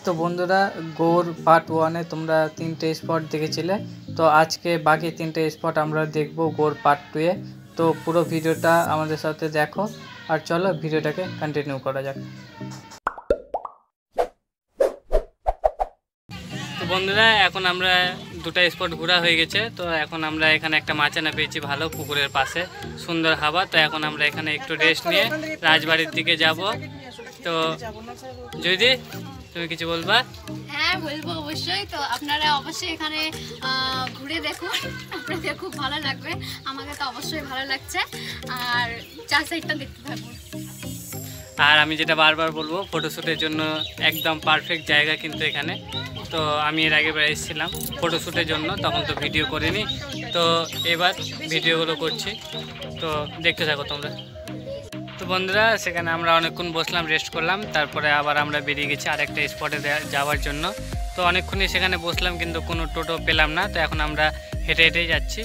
তো বন্ধুরা, গৌর পার্ট 1-এ তোমরা 3টে স্পট দেখেছিলে। তো আজকে বাকি 3টে স্পট আমরা দেখব গৌর পার্ট 2-এ। তো পুরো ভিডিওটা আমাদের সাথে দেখো, আর চলো ভিডিওটাকে কন্টিনিউ করা যাক। তো বন্ধুরা, এখন আমরা 2টা স্পট ঘোরা হয়ে গেছে। তো এখন আমরা এখানে একটা মাচানা পেয়েছি ভালো, পুকুরের পাশে, সুন্দর হাওয়া। তো এখন আমরা এখানে একটু রেস্ট নিয়ে রাজবাড়ির দিকে যাব। তো যদি তুমি কিছু বলবা? হ্যাঁ, বলবো অবশ্যই। তো আপনারা অবশ্যই এখানে ঘুরে দেখুন, আপনাদের খুব ভালো লাগবে। আমাকে তো অবশ্যই ভালো লাগছে। আর চার সাইডটা দেখতে থাকুন। আর আমি যেটা বারবার বলবো, ফটোশ্যুটের জন্য একদম পারফেক্ট জায়গা কিন্তু এখানে। তো আমি এর আগে এসেছিলাম ফটোশ্যুটের জন্য, তখন তো ভিডিও করিনি, তো এবার ভিডিওগুলো করছি। তো দেখতে থাকো তোমরা। তো বন্ধুরা, সেখানে আমরা অনেকক্ষণ বসলাম, রেস্ট করলাম, তারপরে আবার আমরা বেরিয়ে গেছি আরেকটা স্পটে যাওয়ার জন্য। তো অনেকক্ষণই সেখানে বসলাম, কিন্তু কোনো টোটো পেলাম না। তো এখন আমরা হেঁটে হেঁটেই যাচ্ছি,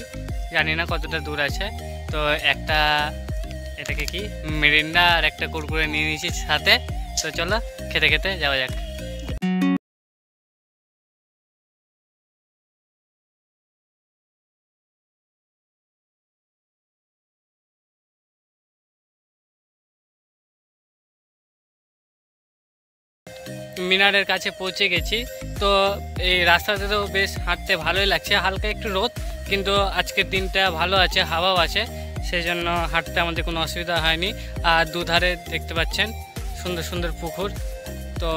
জানি না কতটা দূর আছে। তো একটা এটাকে কি মেরিন্ডা আর একটা কুরকুরে নিয়ে নিয়েছি সাথে। তো চলো খেতে খেতে যাওয়া যাক। মিনারের কাছে পৌঁছে গেছি। তো এই রাস্তাতে তো বেশ হাঁটতে ভালোই লাগছে, হালকা একটু রোদ, কিন্তু আজকের দিনটা ভালো আছে, হাওয়াও আছে, সেই জন্য হাঁটতে আমাদের কোনো অসুবিধা হয়নি। আর দুধারে দেখতে পাচ্ছেন সুন্দর সুন্দর পুকুর, তো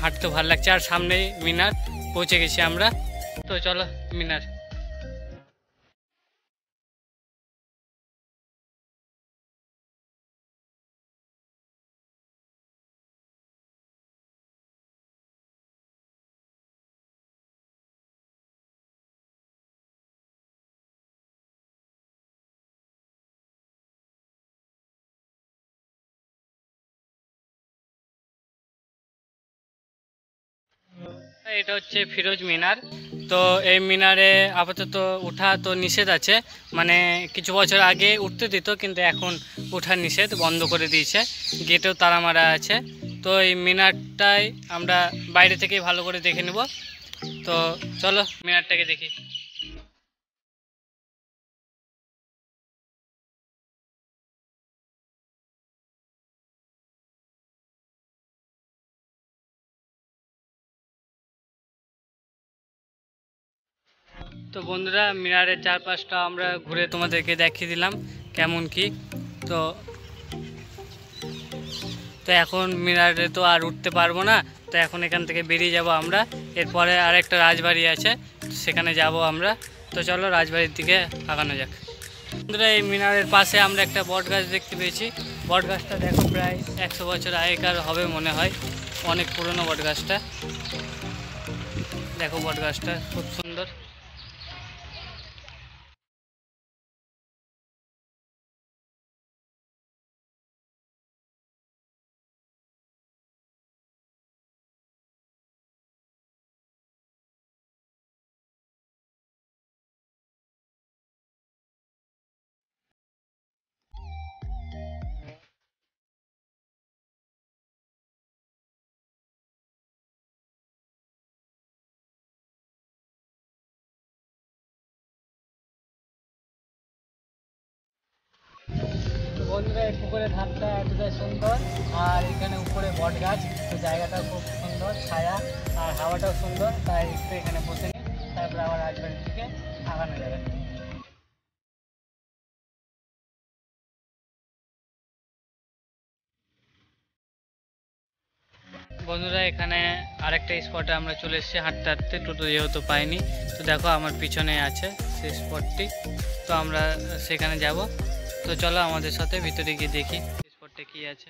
হাঁটতে ভালো লাগছে। আর সামনেই মিনার, পৌঁছে গেছি আমরা। তো চলো মিনার। এটা হচ্ছে ফিরোজ মিনার। তো এই মিনারে আপাতত ওঠা তো নিষেধ আছে, মানে কিছু বছর আগে উঠতে দিত, কিন্তু এখন ওঠা নিষেধ, বন্ধ করে দিয়েছে, গেটেও তালা মারা আছে। তো এই মিনারটাই আমরা বাইরে থেকেই ভালো করে দেখে নেব। তো চলো মিনারটাকে দেখি। তো বন্ধুরা, মিনারের চারপাশটা আমরা ঘুরে তোমাদেরকে দেখিয়ে দিলাম কেমন কি। তো তো এখন মিনারে তো আর উঠতে পারবো না, তো এখন এখান থেকে বেরিয়ে যাব আমরা। এরপরে আরেকটা রাজবাড়ি আছে, সেখানে যাব আমরা। তো চলো রাজবাড়ির দিকে আগানো যাক। বন্ধুরা, এই মিনারের পাশে আমরা একটা বট গাছ দেখতে পেয়েছি। বট গাছটা দেখো, প্রায় 100 বছর আগেকার হবে মনে হয়, অনেক পুরনো বট গাছটা। দেখো বট গাছটা খুব সুন্দর। বন্ধুরা, এই পুকুরের ধারটা এতটাই সুন্দর, আর এখানে উপরে বট গাছ, তো জায়গাটা খুব সুন্দর, ছায়া আর হাওয়াটাও সুন্দর, তাই একটু এখানে বসে নিই, তারপরে আবার রাজবাড়ির দিকে আগানো যাবে। বন্ধুরা, এখানে আরেকটা স্পটে আমরা চলে এসেছি হাঁটতে হাঁটতে, টোটো যেহেতু পাইনি। তো দেখো আমার পিছনে আছে সেই স্পটটি, তো আমরা সেখানে যাব। তো চলো আমাদের সাথে ভিতরে গিয়ে দেখি স্পটটা কি আছে।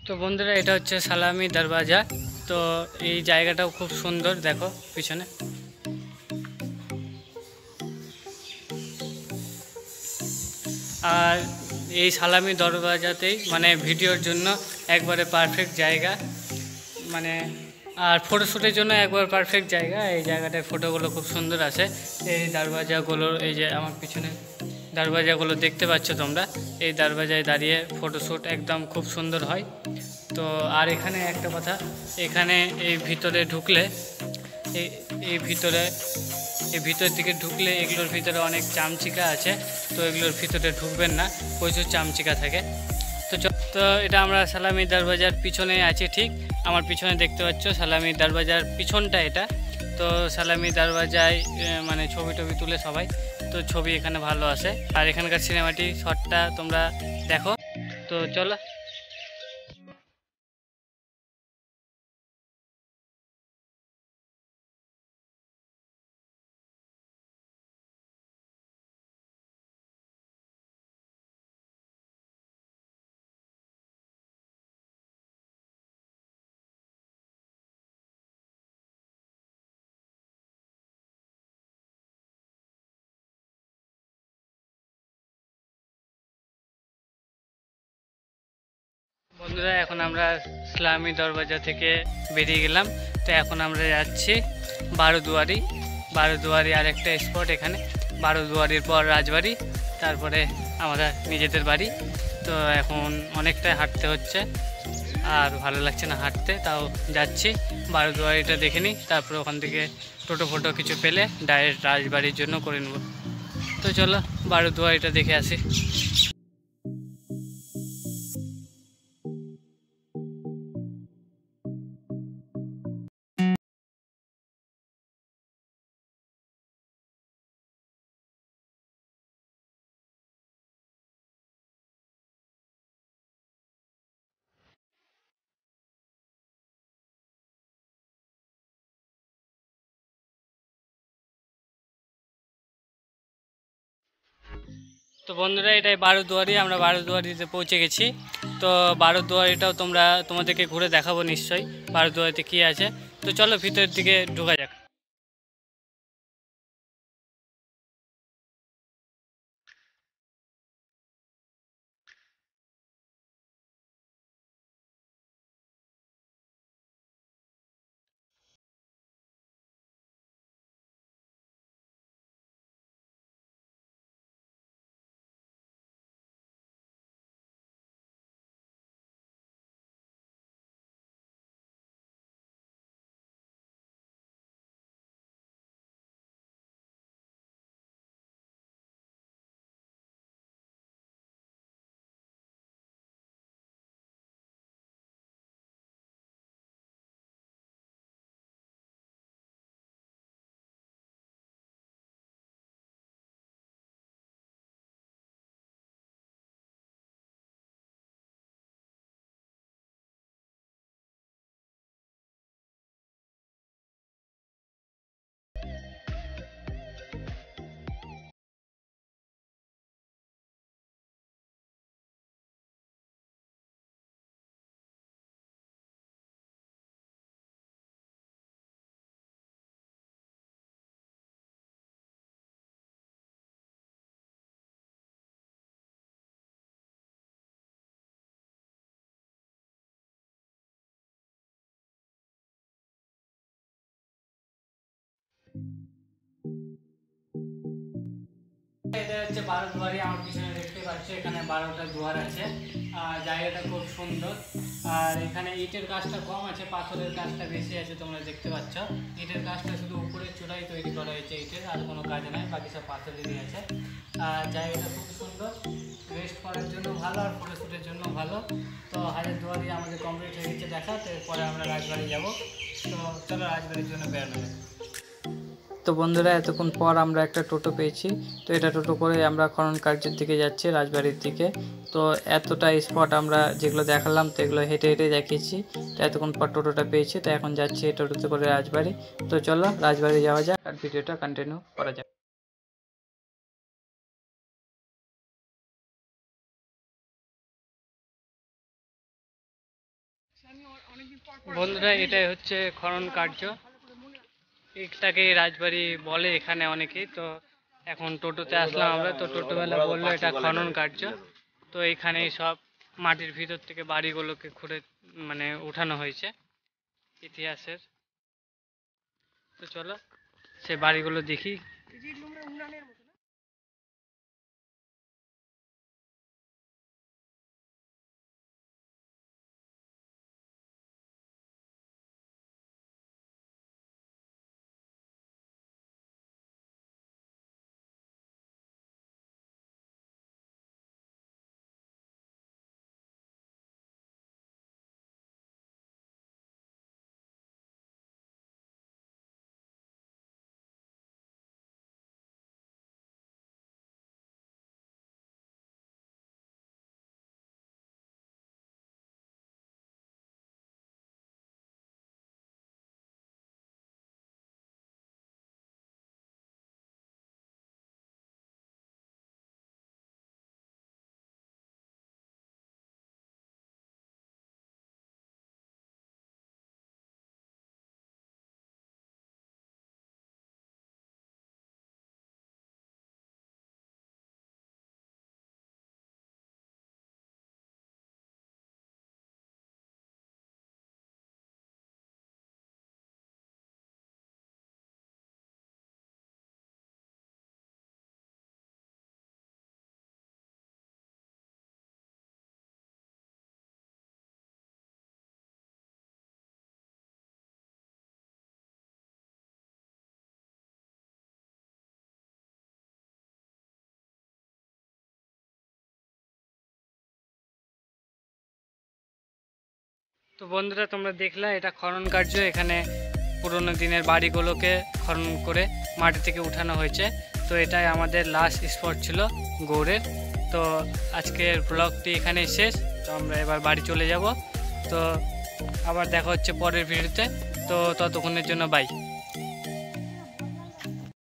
তো বন্ধুরা এটা হচ্ছে সালামি দরওয়াজা। তো এই জায়গাটাও খুব সুন্দর, দেখো পিছনে। আর এই সালামি দরওয়াজাতেই মানে ভিডিওর জন্য একবারে পারফেক্ট জায়গা, মানে আর ফটোশ্যুটের জন্য একবার পারফেক্ট জায়গা। এই জায়গাটায় ফটোগুলো খুব সুন্দর আসে। এই দরওয়াজাগুলো, এই যে আমার পিছনে দরওয়াজাগুলো দেখতে পাচ্ছ তোমরা, এই দরওয়াজায় দাঁড়িয়ে ফটোশ্যুট একদম খুব সুন্দর হয়। তো আর এখানে একটা কথা, এখানে এই ভিতরে ঢুকলে এই ভিতর দিকে ঢুকলে এগুলোর ভিতরে অনেক চামচিকা আছে, তো এগুলোর ভিতরে ঢুকবেন না, প্রচুর চামচিকা থাকে। তো এটা আমরা সালামি দরওয়াজার পিছনে আছি, ঠিক আমার পিছনে দেখতে পাচ্ছ সালামি দরওয়াজার পিছনটা এটা। তো সালামি দরওয়াজায় মানে ছবি টবি তুলে সবাই, তো ছবি এখানে ভালো আসে। আর এখানকার সিনেমাটি শটটা তোমরা দেখো। তো চলো। বন্ধুরা এখন আমরা সালামি দরওয়াজা থেকে বেরিয়ে গেলাম। তো এখন আমরা যাচ্ছি বারোদুয়ারি। বারোদুয়ারি আরেকটা স্পট এখানে। বারোদুয়ারির পর রাজবাড়ি, তারপরে আমরা নিজেদের বাড়ি। তো এখন অনেকটাই হাঁটতে হচ্ছে, আর ভালো লাগছে না হাঁটতে, তাও যাচ্ছি। বারোদুয়ারিটা দেখে নিই, তারপরে ওখান থেকে টোটো ফোটো কিছু পেলে ডাইরেক্ট রাজবাড়ির জন্য করে নেব। তো চলো বারোদুয়ারিটা দেখে আসি। তো বন্ধুরা এটাই বারোদুয়ারি, আমরা বারোদুয়ারিতে পৌঁছে গেছি। তো বারোদুয়ারিটাও তোমাদেরকে ঘুরে দেখাবো নিশ্চয়ই, বারোদুয়ারিতে কী আছে। তো চলো ভিতরের দিকে ঢোকা যাক। এটা হচ্ছে বারোদুয়ারি, আমার পিছনে দেখতে পাচ্ছ এখানে 12টা দুয়ার আছে। আর জায়গাটা খুব সুন্দর। আর এখানে ইটের কাজটা কম আছে, পাথরের কাজটা বেশি আছে। তোমরা দেখতে পাচ্ছ ইটের কাজটা শুধু উপরের চূড়াই তৈরি করা হয়েছে ইটের, আর কোনো কাজ নাই, বাকি সব পাথরেরই আছে। আর জায়গাটা খুব সুন্দর, রেস্ট করার জন্য ভালো, আর ফটোশ্যুটের জন্য ভালো। তো হাজারদুয়ারি আমাদের কমপ্লিট হয়ে গেছে দেখা। তো এরপরে আমরা রাজবাড়ি যাব। তো চলো রাজবাড়ির জন্য বেরোনো যাক। তো বন্ধুরা এতক্ষণ পর আমরা একটা টোটো পেয়েছি। তো এটা টোটো করে আমরা খনন কার্যের দিকে যাচ্ছি, রাজবাড়ির দিকে। তো এতটা স্পট আমরা যেগুলো দেখালাম, তো এগুলো হেঁটে হেঁটে দেখিয়েছি। তো এতক্ষণ পর টোটোটা পেয়েছি, তো এখন যাচ্ছি টোটোতে করে রাজবাড়ি। তো চলো রাজবাড়ি যাওয়া যাক আর ভিডিওটা কন্টিনিউ করা যাক। বন্ধুরা এটাই হচ্ছে খনন কার্য, এটাকে রাজবাড়ি বলে এখানে অনেকেই। তো এখন টোটোতে আসলাম আমরা, তো টোটোবেলা বললো এটা খনন কার্য। তো এখানে সব মাটির ভিতর থেকে বাড়িগুলোকে খুঁড়ে মানে উঠানো হয়েছে ইতিহাসের। তো চলো সে বাড়িগুলো দেখি। তো বন্ধুরা তোমরা দেখলা এটা খনন কার্য, এখানে পুরোনো দিনের বাড়িগুলোকে খনন করে মাটি থেকে উঠানো হয়েছে। তো এটাই আমাদের লাস্ট স্পট ছিল গৌড়ের। তো আজকের ব্লগটি এখানেই শেষ। তো আমরা এবার বাড়ি চলে যাব। তো আবার দেখা হচ্ছে পরের ভিডিওতে। তো ততক্ষণের জন্য বাই।